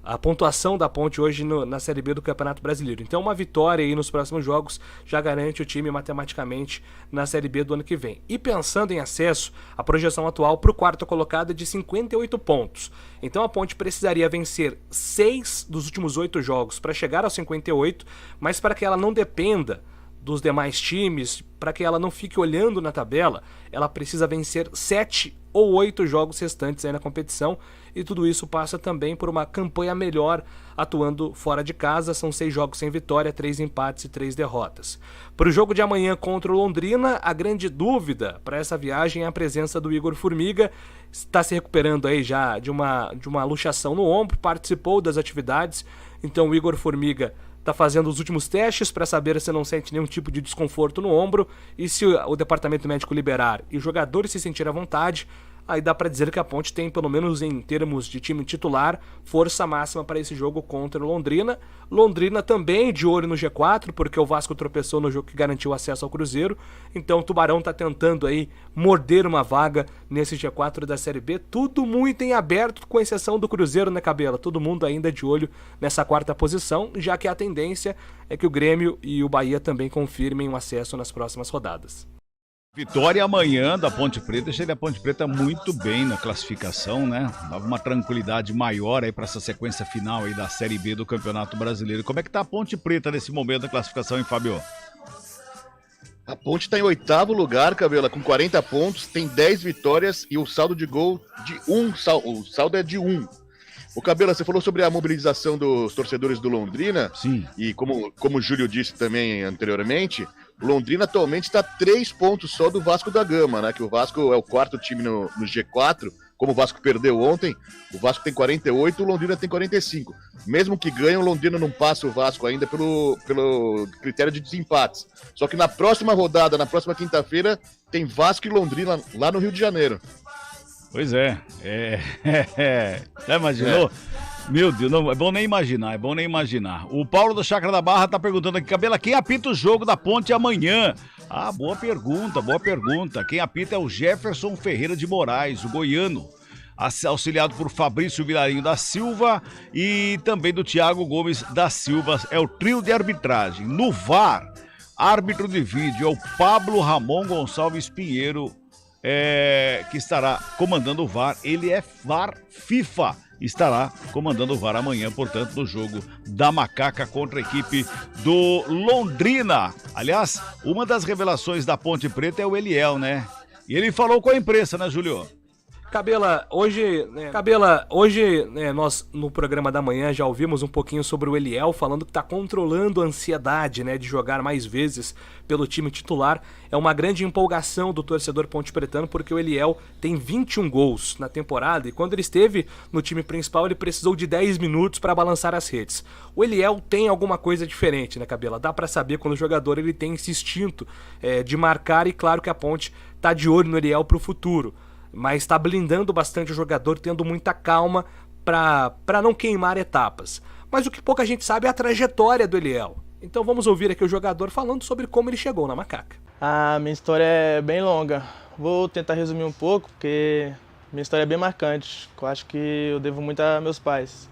a pontuação da Ponte hoje na Série B do Campeonato Brasileiro. Então uma vitória aí nos próximos jogos já garante o time matematicamente na Série B do ano que vem. E pensando em acesso, a projeção atual para o quarto colocado é de 58 pontos. Então a Ponte precisaria vencer 6 dos últimos 8 jogos para chegar aos 58, mas para que ela não dependa dos demais times, para que ela não fique olhando na tabela, ela precisa vencer 7 ou 8 jogos restantes aí na competição, e tudo isso passa também por uma campanha melhor atuando fora de casa. São 6 jogos sem vitória, 3 empates e 3 derrotas. Para o jogo de amanhã contra o Londrina, a grande dúvida para essa viagem é a presença do Igor Formiga. Está se recuperando aí já de uma luxação no ombro, participou das atividades, então o Igor Formiga está fazendo os últimos testes para saber se não sente nenhum tipo de desconforto no ombro, e se o departamento médico liberar e os jogadores se sentirem à vontade, aí dá para dizer que a Ponte tem, pelo menos em termos de time titular, força máxima para esse jogo contra o Londrina. Londrina também de olho no G4, porque o Vasco tropeçou no jogo que garantiu acesso ao Cruzeiro, então o Tubarão está tentando aí morder uma vaga nesse G4 da Série B. Tudo muito em aberto, com exceção do Cruzeiro, né, Cabela? Todo mundo ainda de olho nessa quarta posição, já que a tendência é que o Grêmio e o Bahia também confirmem o acesso nas próximas rodadas.
Vitória amanhã da Ponte Preta, achei a Ponte Preta muito bem na classificação, né? Dava uma tranquilidade maior aí para essa sequência final aí da Série B do Campeonato Brasileiro. Como é que tá a Ponte Preta nesse momento da classificação, hein, Fábio?
A Ponte está em 8º lugar, Cabela, com 40 pontos, tem 10 vitórias e o saldo de gol de 1, o saldo é de 1. O Cabela, você falou sobre a mobilização dos torcedores do Londrina.
Sim.
E como o Júlio disse também anteriormente, o Londrina atualmente está 3 pontos só do Vasco da Gama, né? Que o Vasco é o 4º time no G4, como o Vasco perdeu ontem, o Vasco tem 48, o Londrina tem 45. Mesmo que ganhe, o Londrina não passa o Vasco ainda pelo critério de desempates. Só que na próxima rodada, na próxima quinta-feira, tem Vasco e Londrina lá no Rio de Janeiro.
Pois é. Já imaginou? Meu Deus, não, é bom nem imaginar, O Paulo do Chácara da Barra tá perguntando aqui, Cabela, quem apita o jogo da Ponte amanhã? Ah, boa pergunta. Quem apita é o Jefferson Ferreira de Moraes, o goiano, auxiliado por Fabrício Vilarinho da Silva e também do Thiago Gomes da Silva. É o trio de arbitragem. No VAR, árbitro de vídeo é o Pablo Ramon Gonçalves Pinheiro, que estará comandando o VAR. Ele é VAR FIFA. Estará comandando o VAR amanhã, portanto, no jogo da Macaca contra a equipe do Londrina. Aliás, uma das revelações da Ponte Preta é o Eliel, né? E ele falou com a imprensa, né, Júlio?
Cabela, hoje nós no programa da manhã já ouvimos um pouquinho sobre o Eliel falando que está controlando a ansiedade, né, de jogar mais vezes pelo time titular. É uma grande empolgação do torcedor pontepretano porque o Eliel tem 21 gols na temporada e quando ele esteve no time principal ele precisou de 10 minutos para balançar as redes. O Eliel tem alguma coisa diferente, né, Cabela? Dá para saber quando o jogador ele tem esse instinto de marcar e claro que a Ponte tá de olho no Eliel para o futuro. Mas está blindando bastante o jogador, tendo muita calma para não queimar etapas. Mas o que pouca gente sabe é a trajetória do Eliel. Então vamos ouvir aqui o jogador falando sobre como ele chegou na Macaca.
A minha história é bem longa. Vou tentar resumir um pouco, porque minha história é bem marcante. Eu acho que eu devo muito a meus pais,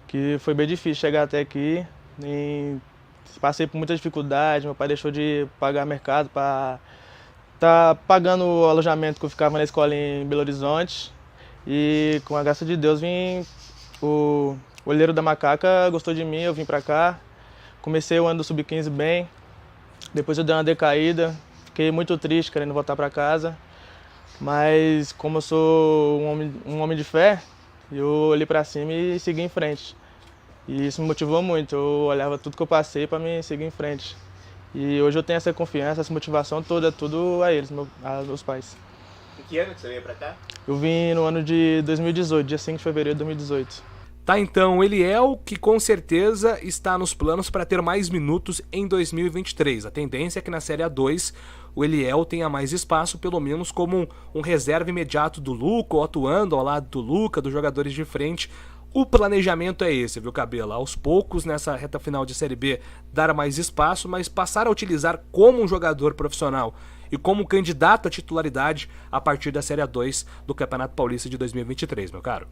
que foi bem difícil chegar até aqui. E passei por muita dificuldade, meu pai deixou de pagar mercado para tá pagando o alojamento que eu ficava na escola em Belo Horizonte e com a graça de Deus o olheiro da Macaca gostou de mim, eu vim pra cá, comecei o ano do Sub-15 bem, depois eu dei uma decaída, fiquei muito triste querendo voltar pra casa, mas como eu sou um homem de fé, eu olhei pra cima e segui em frente. E isso me motivou muito, eu olhava tudo que eu passei para me seguir em frente. E hoje eu tenho essa confiança, essa motivação toda, tudo a eles, a meus pais.
Em que ano que você veio pra cá?
Eu vim no ano de 2018, dia 5 de fevereiro de 2018.
Tá, então, o Eliel, que com certeza está nos planos para ter mais minutos em 2023. A tendência é que na Série A2 o Eliel tenha mais espaço, pelo menos como um reserva imediato do Luca, ou atuando ao lado do Luca, dos jogadores de frente. O planejamento é esse, viu, Cabela? Aos poucos, nessa reta final de Série B, dar mais espaço, mas passar a utilizar como um jogador profissional e como candidato à titularidade a partir da Série A2 do Campeonato Paulista de 2023, meu caro.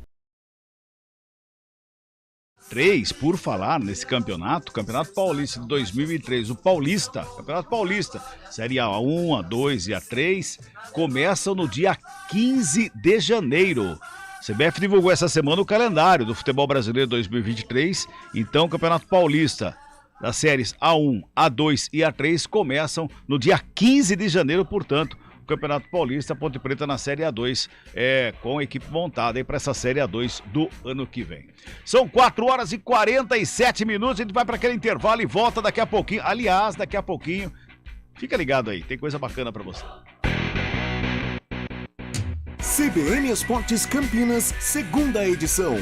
Por falar nesse Campeonato Paulista de 2003, o Campeonato Paulista, Série A1, A2 e A3, começam no dia 15 de janeiro. CBF divulgou essa semana o calendário do futebol brasileiro 2023, então o Campeonato Paulista das séries A1, A2 e A3 começam no dia 15 de janeiro, portanto, o Campeonato Paulista, Ponte Preta na Série A2, com a equipe montada para essa Série A2 do ano que vem. São 4 horas e 47 minutos, a gente vai para aquele intervalo e volta daqui a pouquinho. Aliás, daqui a pouquinho, fica ligado aí, tem coisa bacana para você.
CBN Esportes Campinas, segunda edição.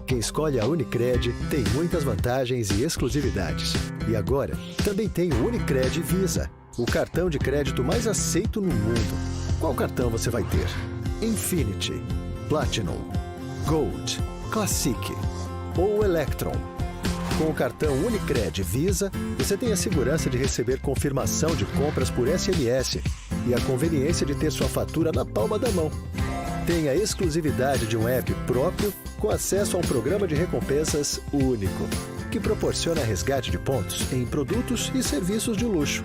Quem escolhe a Unicred tem muitas vantagens e exclusividades. E agora, também tem o Unicred Visa, o cartão de crédito mais aceito no mundo. Qual cartão você vai ter? Infinity, Platinum, Gold, Classic ou Electron? Com o cartão Unicred Visa, você tem a segurança de receber confirmação de compras por SMS e a conveniência de ter sua fatura na palma da mão. Tem a exclusividade de um app próprio com acesso a um programa de recompensas único, que proporciona resgate de pontos em produtos e serviços de luxo.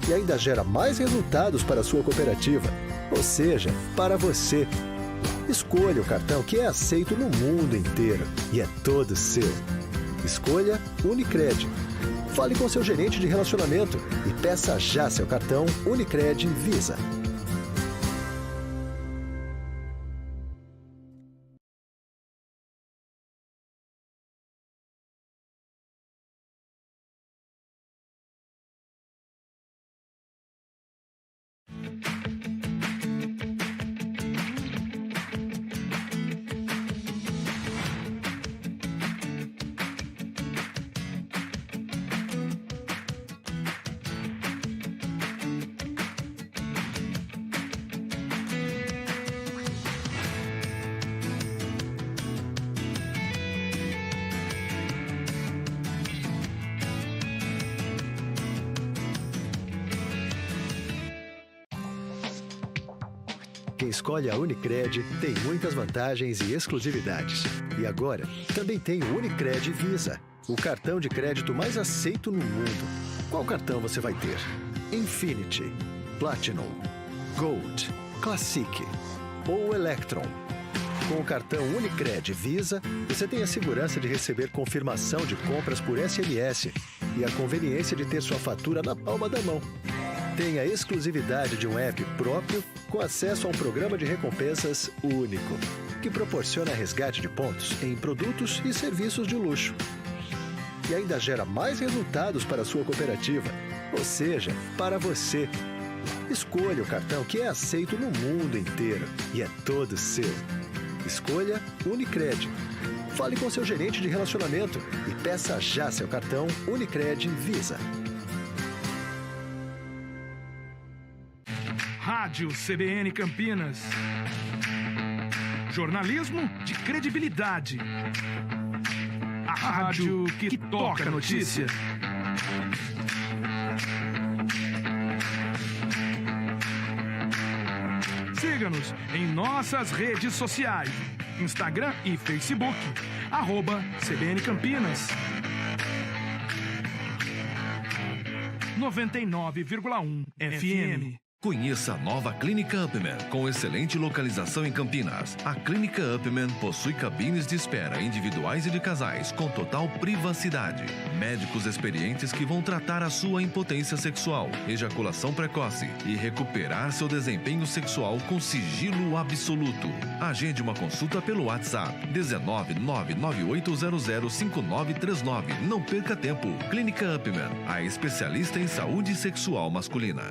E ainda gera mais resultados para a sua cooperativa, ou seja, para você. Escolha o cartão que é aceito no mundo inteiro e é todo seu. Escolha Unicred. Fale com seu gerente de relacionamento e peça já seu cartão Unicred Visa. Quem escolhe a Unicred tem muitas vantagens e exclusividades. E agora, também tem o Unicred Visa, o cartão de crédito mais aceito no mundo. Qual cartão você vai ter? Infinity, Platinum, Gold, Classic ou Electron? Com o cartão Unicred Visa, você tem a segurança de receber confirmação de compras por SMS e a conveniência de ter sua fatura na palma da mão. Tem a exclusividade de um app próprio com acesso a um programa de recompensas único, que proporciona resgate de pontos em produtos e serviços de luxo. E ainda gera mais resultados para a sua cooperativa, ou seja, para você. Escolha o cartão que é aceito no mundo inteiro e é todo seu. Escolha Unicred. Fale com seu gerente de relacionamento e peça já seu cartão Unicred Visa.
Rádio CBN Campinas. Jornalismo de credibilidade. A rádio que toca a notícia. Siga-nos em nossas redes sociais. Instagram e Facebook. @CBN Campinas. 99,1 FM.
Conheça a nova Clínica Upman, com excelente localização em Campinas. A Clínica Upman possui cabines de espera individuais e de casais, com total privacidade. Médicos experientes que vão tratar a sua impotência sexual, ejaculação precoce e recuperar seu desempenho sexual com sigilo absoluto. Agende uma consulta pelo WhatsApp 19998005939. Não perca tempo. Clínica Upman, a especialista em saúde sexual masculina.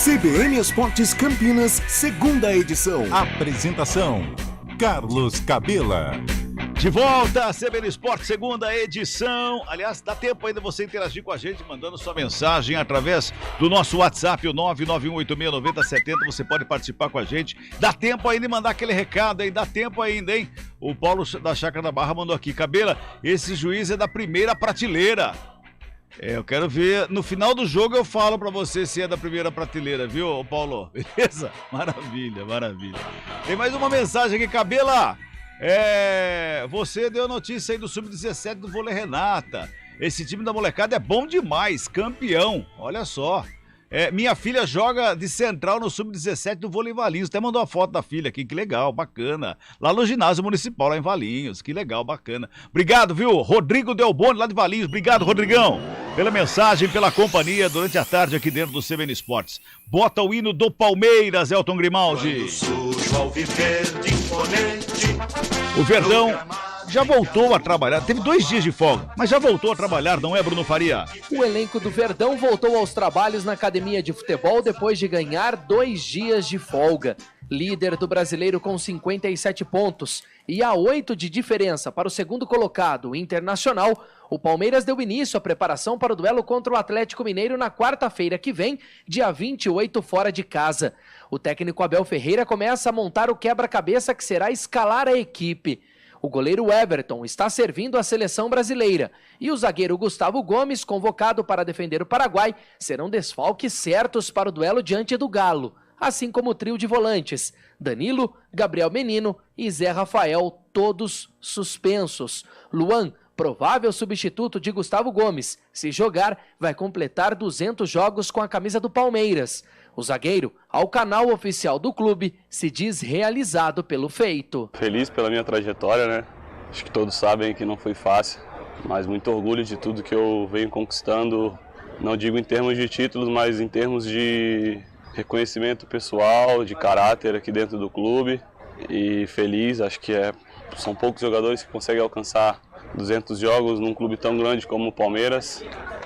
CBN Esportes Campinas, segunda edição.
Apresentação: Carlos Cabela.
De volta a CBN Esportes, segunda edição. Aliás, dá tempo ainda você interagir com a gente, mandando sua mensagem através do nosso WhatsApp, o 991869070. Você pode participar com a gente. Dá tempo ainda de mandar aquele recado aí, dá tempo ainda, hein? O Paulo da Chácara da Barra mandou aqui: Cabela, esse juiz é da primeira prateleira. Eu quero ver, no final do jogo eu falo pra você se é da primeira prateleira, viu, Paulo? Beleza? Maravilha, maravilha. Tem mais uma mensagem aqui, Cabela. Você deu notícia aí do Sub-17 do Vôlei Renata. Esse time da molecada é bom demais, campeão, olha só. Minha filha joga de central no Sub-17 do Vôlei Valinhos. Até mandou a foto da filha aqui, que legal, bacana. Lá no ginásio municipal, lá em Valinhos, que legal, bacana. Obrigado, viu? Rodrigo Delboni, lá de Valinhos. Obrigado, Rodrigão, pela mensagem, pela companhia durante a tarde aqui dentro do CBN Esportes. Bota o hino do Palmeiras, Elton Grimaldi. O Verdão já voltou a trabalhar, teve 2 dias de folga, mas já voltou a trabalhar, não é, Bruno Faria?
O elenco do Verdão voltou aos trabalhos na academia de futebol depois de ganhar 2 dias de folga. Líder do Brasileiro com 57 pontos e a 8 de diferença para o segundo colocado, o Internacional, o Palmeiras deu início à preparação para o duelo contra o Atlético Mineiro na quarta-feira que vem, dia 28, fora de casa. O técnico Abel Ferreira começa a montar o quebra-cabeça que será escalar a equipe. O goleiro Everton está servindo a seleção brasileira e o zagueiro Gustavo Gomes, convocado para defender o Paraguai, serão desfalques certos para o duelo diante do Galo, assim como o trio de volantes, Danilo, Gabriel Menino e Zé Rafael, todos suspensos. Luan, provável substituto de Gustavo Gomes, se jogar, vai completar 200 jogos com a camisa do Palmeiras. O zagueiro, ao canal oficial do clube, se diz realizado pelo feito.
Feliz pela minha trajetória, né? Acho que todos sabem que não foi fácil, mas muito orgulho de tudo que eu venho conquistando, não digo em termos de títulos, mas em termos de reconhecimento pessoal, de caráter aqui dentro do clube. E feliz, acho que são poucos jogadores que conseguem alcançar 200 jogos num clube tão grande como o Palmeiras.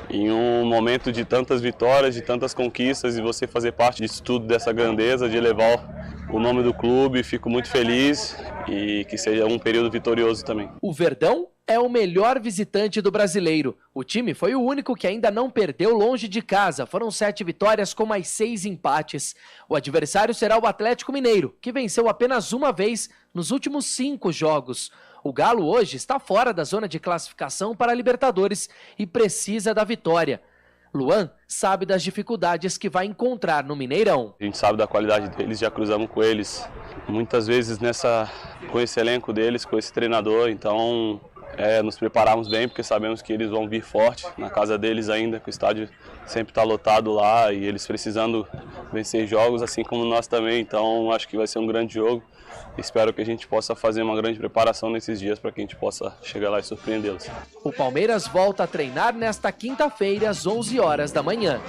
Em um momento de tantas vitórias, de tantas conquistas, e você fazer parte disso tudo, dessa grandeza, de elevar o nome do clube, fico muito feliz e que seja um período vitorioso também.
O Verdão é o melhor visitante do Brasileiro. O time foi o único que ainda não perdeu longe de casa. Foram 7 vitórias com mais 6 empates. O adversário será o Atlético Mineiro, que venceu apenas uma vez nos últimos 5 jogos. O Galo hoje está fora da zona de classificação para a Libertadores e precisa da vitória. Luan sabe das dificuldades que vai encontrar no Mineirão.
A gente sabe da qualidade deles, já cruzamos com eles muitas vezes com esse elenco deles, com esse treinador, então nos preparamos bem, porque sabemos que eles vão vir forte na casa deles ainda, que o estádio sempre está lotado lá e eles precisando vencer jogos, assim como nós também, então acho que vai ser um grande jogo. Espero que a gente possa fazer uma grande preparação nesses dias para que a gente possa chegar lá e surpreendê-los.
O Palmeiras volta a treinar nesta quinta-feira às 11 horas da manhã.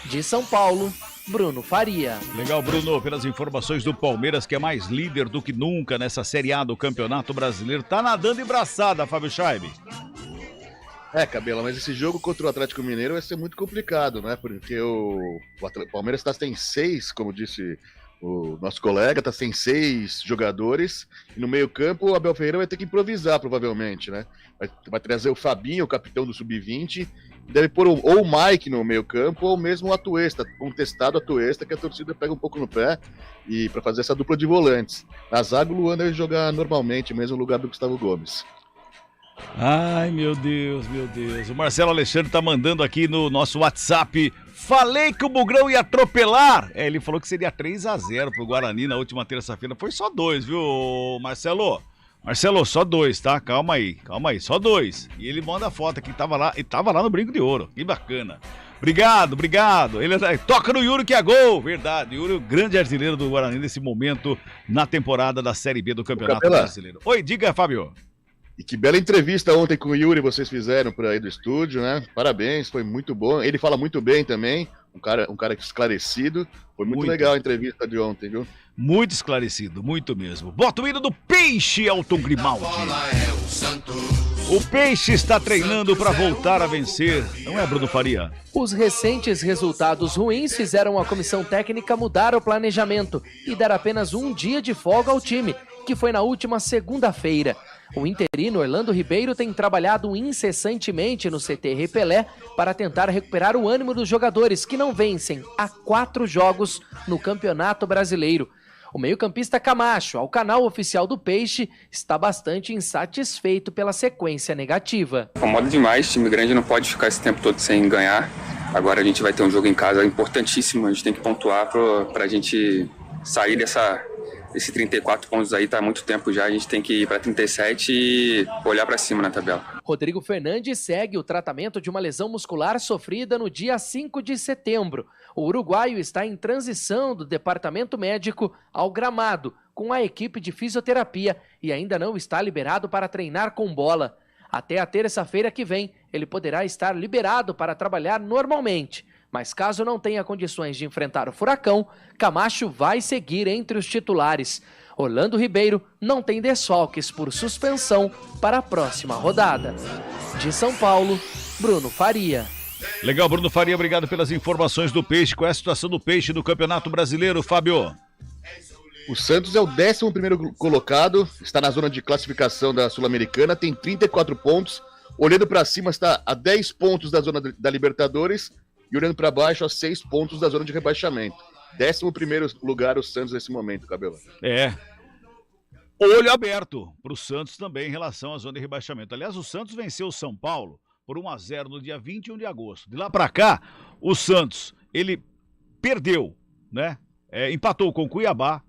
De São Paulo, Bruno Faria.
Legal, Bruno, pelas informações do Palmeiras, que é mais líder do que nunca nessa Série A do Campeonato Brasileiro. Tá nadando em braçada, Fábio Scheibe.
Cabela, mas esse jogo contra o Atlético Mineiro vai ser muito complicado, né? Porque o Palmeiras tem 6, como disse o nosso colega, tá sem 6 jogadores, e no meio campo o Abel Ferreira vai ter que improvisar, provavelmente, né? Vai trazer o Fabinho, o capitão do Sub-20, deve pôr ou o Mike no meio campo, ou mesmo o Atuesta, um testado Atuesta, que a torcida pega um pouco no pé, e para fazer essa dupla de volantes. Na zaga, o Luan deve jogar normalmente, mesmo no lugar do Gustavo Gomes.
Ai, meu Deus, meu Deus. O Marcelo Alexandre tá mandando aqui no nosso WhatsApp: falei que o Bugrão ia atropelar. Ele falou que seria 3-0 pro Guarani na última terça-feira. Foi só 2, viu, Marcelo? Marcelo, só 2, tá? Calma aí, só 2. E ele manda a foto que tava lá no Brinco de Ouro. Que bacana. Obrigado. Ele toca no Yuri que é gol. Verdade, Yuri, o grande artilheiro do Guarani nesse momento na temporada da Série B do Campeonato Brasileiro. Oi, diga, Fábio.
E que bela entrevista ontem com o Yuri vocês fizeram por aí do estúdio, né? Parabéns, foi muito bom. Ele fala muito bem também, um cara esclarecido. Foi muito legal a entrevista de ontem, viu?
Muito esclarecido, muito mesmo. Bota o hino do Peixe, Elton Grimaldi. O Peixe está treinando para voltar a vencer, não é, Bruno Faria?
Os recentes resultados ruins fizeram a comissão técnica mudar o planejamento e dar apenas um dia de folga ao time, que foi na última segunda-feira. O interino Orlando Ribeiro tem trabalhado incessantemente no CT Repelé para tentar recuperar o ânimo dos jogadores que não vencem há 4 jogos no Campeonato Brasileiro. O meio-campista Camacho, ao canal oficial do Peixe, está bastante insatisfeito pela sequência negativa.
Incomoda demais, time grande não pode ficar esse tempo todo sem ganhar. Agora a gente vai ter um jogo em casa importantíssimo, a gente tem que pontuar para a gente sair desses 34 pontos aí, tá há muito tempo já, a gente tem que ir para 37 e olhar para cima na tabela.
Rodrigo Fernandes segue o tratamento de uma lesão muscular sofrida no dia 5 de setembro. O uruguaio está em transição do departamento médico ao gramado, com a equipe de fisioterapia, e ainda não está liberado para treinar com bola. Até a terça-feira que vem, ele poderá estar liberado para trabalhar normalmente. Mas caso não tenha condições de enfrentar o Furacão, Camacho vai seguir entre os titulares. Orlando Ribeiro não tem desfalques por suspensão para a próxima rodada. De São Paulo, Bruno Faria.
Legal, Bruno Faria, obrigado pelas informações do Peixe. Qual é a situação do Peixe no Campeonato Brasileiro, Fábio?
O Santos é o 11º colocado, está na zona de classificação da Sul-Americana, tem 34 pontos. Olhando para cima, está a 10 pontos da zona da Libertadores e olhando para baixo, a 6 pontos da zona de rebaixamento. 11º lugar o Santos nesse momento, Cabelo.
olho aberto para o Santos também em relação à zona de rebaixamento. Aliás, o Santos venceu o São Paulo por 1-0 no dia 21 de agosto. De lá para cá, o Santos, ele perdeu, né? Empatou com o Cuiabá,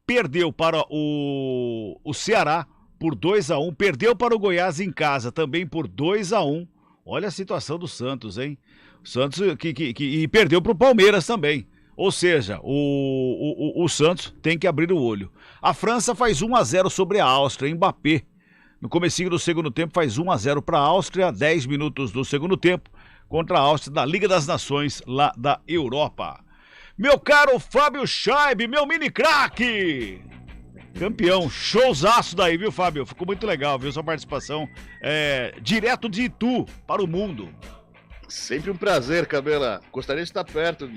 perdeu para o Ceará por 2-1, perdeu para o Goiás em casa também por 2-1. Olha a situação do Santos, hein? O Santos que perdeu para o Palmeiras também. Ou seja, o Santos tem que abrir o olho. A França faz 1-0 sobre a Áustria, Mbappé. No comecinho do segundo tempo faz 1-0 para a Áustria, 10 minutos do segundo tempo, contra a Áustria da Liga das Nações, lá da Europa. Meu caro Fábio Scheib, meu mini craque! Campeão, showzaço daí, viu, Fábio? Ficou muito legal, viu, sua participação direto de Itu para o mundo.
Sempre um prazer, Cabela. Gostaria de estar perto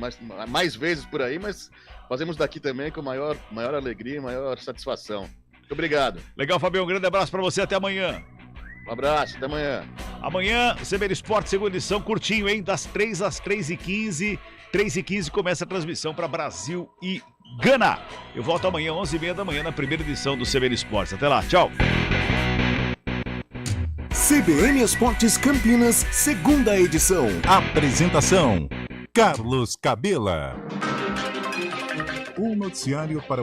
mais vezes por aí, mas fazemos daqui também com maior alegria e maior satisfação. Muito obrigado.
Legal, Fabião. Um grande abraço para você. Até amanhã.
Um abraço. Até amanhã.
Amanhã, CBN Esporte, segunda edição, curtinho, hein? Das 3 às 3h15. 3h15 começa a transmissão para Brasil e Gana. Eu volto amanhã, 11h30 da manhã, na primeira edição do CBN Esportes. Até lá. Tchau.
CBN Esportes Campinas, segunda edição.
Apresentação: Carlos Cabela. Um noticiário para